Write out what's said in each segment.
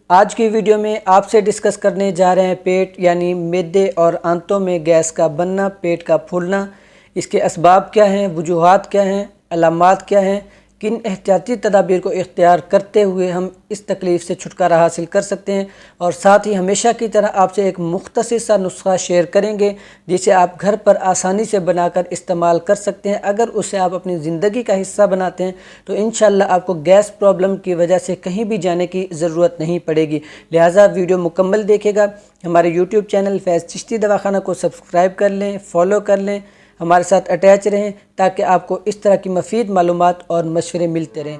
آج کی ویڈیو میں آپ سے ڈسکس کرنے جا رہے ہیں پیٹ یعنی معدے اور آنتوں میں گیس کا بننا، پیٹ کا پھولنا، اس کے اسباب کیا ہیں، وجوہات کیا ہیں، علامات کیا ہیں، کن احتیاطی تدابیر کو اختیار کرتے ہوئے ہم اس تکلیف سے چھٹکارا حاصل کر سکتے ہیں، اور ساتھ ہی ہمیشہ کی طرح آپ سے ایک مختصر سا نسخہ شیئر کریں گے جسے آپ گھر پر آسانی سے بنا کر استعمال کر سکتے ہیں۔ اگر اسے آپ اپنی زندگی کا حصہ بناتے ہیں تو انشاءاللہ آپ کو گیس پرابلم کی وجہ سے کہیں بھی جانے کی ضرورت نہیں پڑے گی، لہٰذا ویڈیو مکمل دیکھے گا۔ ہمارے یوٹیوب چینل فیض چشتی دواخانہ کو سبسکرائب کر لیں، فالو کر لیں، ہمارے ساتھ اٹیچ رہیں تاکہ آپ کو اس طرح کی مفید معلومات اور مشورے ملتے رہیں۔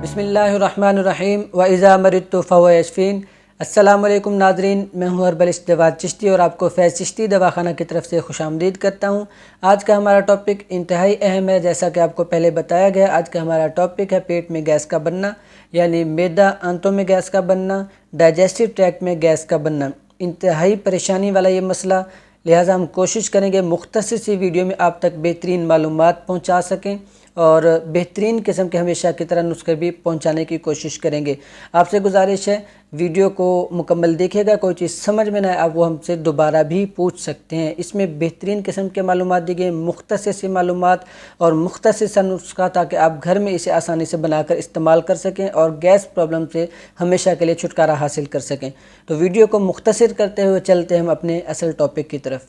بسم اللہ الرحمن الرحیم وَإِذَا مَرِضْتُ فَهُوَ يَشْفِينِ۔ السلام علیکم ناظرین، میں ہوں اربلسٹ جواد چشتی اور آپ کو فیض چشتی دواخانہ کی طرف سے خوش آمدید کرتا ہوں۔ آج کا ہمارا ٹاپک انتہائی اہم ہے، جیسا کہ آپ کو پہلے بتایا گیا۔ آج کا ہمارا ٹاپک ہے پیٹ میں گیس کا بننا یعنی معدہ آنتوں میں گیس کا بننا، ڈائجسٹو ٹریکٹ میں گیس کا بننا۔ انتہائی پریشانی والا یہ مسئلہ، لہٰذا ہم کوشش کریں گے مختصر سی ویڈیو میں آپ تک بہترین معلومات پہنچا سکیں اور بہترین قسم کے ہمیشہ کی طرح نسخے بھی پہنچانے کی کوشش کریں گے۔ آپ سے گزارش ہے ویڈیو کو مکمل دیکھے گا، کوئی چیز سمجھ میں نہ آئے آپ وہ ہم سے دوبارہ بھی پوچھ سکتے ہیں۔ اس میں بہترین قسم کے معلومات دی گئی، مختصر سی معلومات اور مختصر سا نسخہ تاکہ آپ گھر میں اسے آسانی سے بنا کر استعمال کر سکیں اور گیس پرابلم سے ہمیشہ کے لیے چھٹکارا حاصل کر سکیں۔ تو ویڈیو کو مختصر کرتے ہوئے چلتے ہیں ہم اپنے اصل ٹاپک کی طرف۔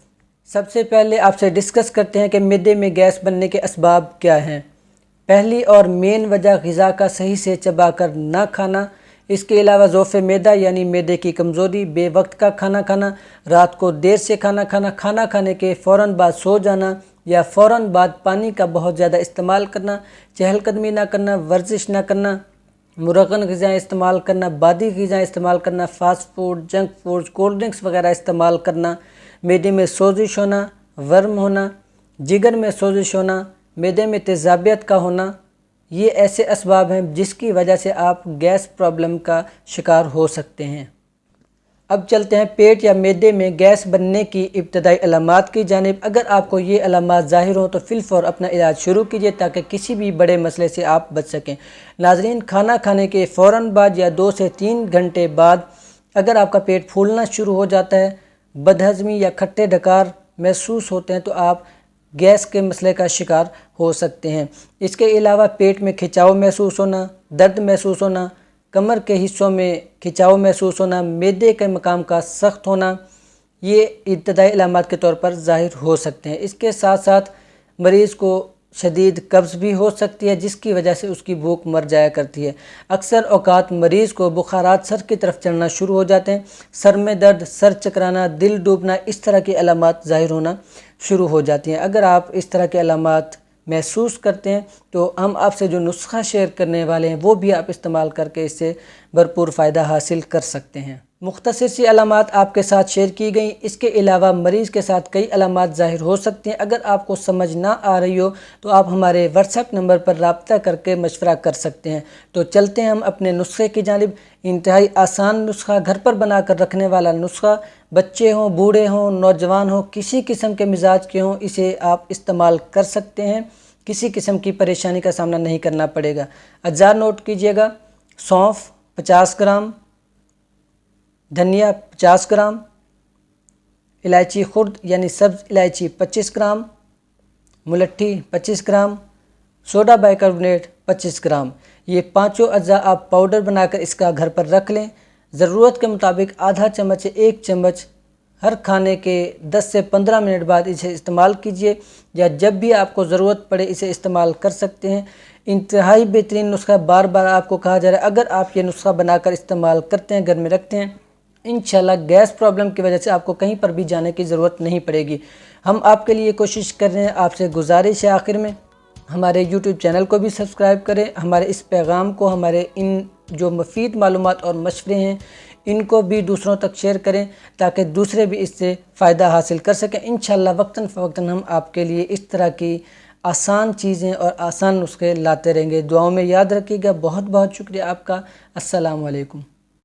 سب سے پہلے آپ سے ڈسکس کرتے ہیں کہ معدے میں گیس بننے کے اسباب کیا ہیں۔ پہلی اور مین وجہ غذا کا صحیح سے چبا کر نہ کھانا، اس کے علاوہ ضعف معدہ یعنی معدے کی کمزوری، بے وقت کا کھانا کھانا، رات کو دیر سے کھانا کھانا، کھانا کھانے کے فوراً بعد سو جانا یا فوراً بعد پانی کا بہت زیادہ استعمال کرنا، چہل قدمی نہ کرنا، ورزش نہ کرنا، مرغن غذائیں استعمال کرنا، بادی غذائیں استعمال کرنا، fast food, junk food, cold drinks وغیرہ استعمال کرنا، معدے میں سوزش ہونا، ورم ہونا، جگر میں سوزش ہونا، معدے میں تیزابیت کا ہونا، یہ ایسے اسباب ہیں جس کی وجہ سے آپ گیس پرابلم کا شکار ہو سکتے ہیں۔ اب چلتے ہیں پیٹ یا معدے میں گیس بننے کی ابتدائی علامات کی جانب۔ اگر آپ کو یہ علامات ظاہر ہوں تو فی الفور اپنا علاج شروع کیجیے تاکہ کسی بھی بڑے مسئلے سے آپ بچ سکیں۔ ناظرین، کھانا کھانے کے فوراً بعد یا 2 سے 3 گھنٹے بعد اگر آپ کا پیٹ پھولنا شروع ہو جاتا ہے، بدہضمی یا کھٹے ڈکار محسوس ہوتے ہیں تو آپ گیس کے مسئلے کا شکار ہو سکتے ہیں۔ اس کے علاوہ پیٹ میں کھچاؤ محسوس ہونا، درد محسوس ہونا، کمر کے حصوں میں کھچاؤ محسوس ہونا، معدے کے مقام کا سخت ہونا، یہ ابتدائی علامات کے طور پر ظاہر ہو سکتے ہیں۔ اس کے ساتھ ساتھ مریض کو شدید قبض بھی ہو سکتی ہے جس کی وجہ سے اس کی بھوک مر جایا کرتی ہے۔ اکثر اوقات مریض کو بخارات سر کی طرف چڑھنا شروع ہو جاتے ہیں، سر میں درد، سر چکرانا، دل ڈوبنا، اس طرح کی علامات ظاہر ہونا شروع ہو جاتی ہیں۔ اگر آپ اس طرح کے علامات محسوس کرتے ہیں تو ہم آپ سے جو نسخہ شیئر کرنے والے ہیں وہ بھی آپ استعمال کر کے اس سے بھرپور فائدہ حاصل کر سکتے ہیں۔ مختصر سی علامات آپ کے ساتھ شیئر کی گئیں، اس کے علاوہ مریض کے ساتھ کئی علامات ظاہر ہو سکتی ہیں۔ اگر آپ کو سمجھ نہ آ رہی ہو تو آپ ہمارے واٹس ایپ نمبر پر رابطہ کر کے مشورہ کر سکتے ہیں۔ تو چلتے ہیں ہم اپنے نسخے کی جانب۔ انتہائی آسان نسخہ، گھر پر بنا کر رکھنے والا نسخہ، بچے ہوں، بوڑھے ہوں، نوجوان ہوں، کسی قسم کے مزاج کے ہوں، اسے آپ استعمال کر سکتے ہیں، کسی قسم کی پریشانی کا سامنا نہیں کرنا پڑے گا۔ اجزاء نوٹ کیجئے گا: سونف 50 گرام، دھنیا 50 گرام، الائچی خرد یعنی سبز الائچی 25 گرام، ملٹھی 25 گرام، سوڈا بائیکربونیٹ 25 گرام۔ یہ پانچوں اجزاء آپ پاؤڈر بنا کر اس کا گھر پر رکھ لیں۔ ضرورت کے مطابق آدھا چمچ سے 1 چمچ ہر کھانے کے 10 سے 15 منٹ بعد اسے استعمال کیجئے، یا جب بھی آپ کو ضرورت پڑے اسے استعمال کر سکتے ہیں۔ انتہائی بہترین نسخہ، بار بار آپ کو کہا جا رہا ہے، اگر آپ یہ نسخہ بنا کر استعمال کرتے ہیں، گھر میں رکھتے ہیں، انشاءاللہ گیس پرابلم کی وجہ سے آپ کو کہیں پر بھی جانے کی ضرورت نہیں پڑے گی۔ ہم آپ کے لیے کوشش کر رہے ہیں، آپ سے گزارش ہے آخر میں ہمارے یوٹیوب چینل کو بھی سبسکرائب کریں، ہمارے اس پیغام کو، ہمارے ان جو مفید معلومات اور مشورے ہیں ان کو بھی دوسروں تک شیئر کریں تاکہ دوسرے بھی اس سے فائدہ حاصل کر سکیں۔ انشاءاللہ وقتاً فوقتاً ہم آپ کے لیے اس طرح کی آسان چیزیں اور آسان نسخے لاتے رہیں گے۔ دعاؤں میں یاد رکھیے گا۔ بہت بہت شکریہ آپ کا۔ السلام علیکم۔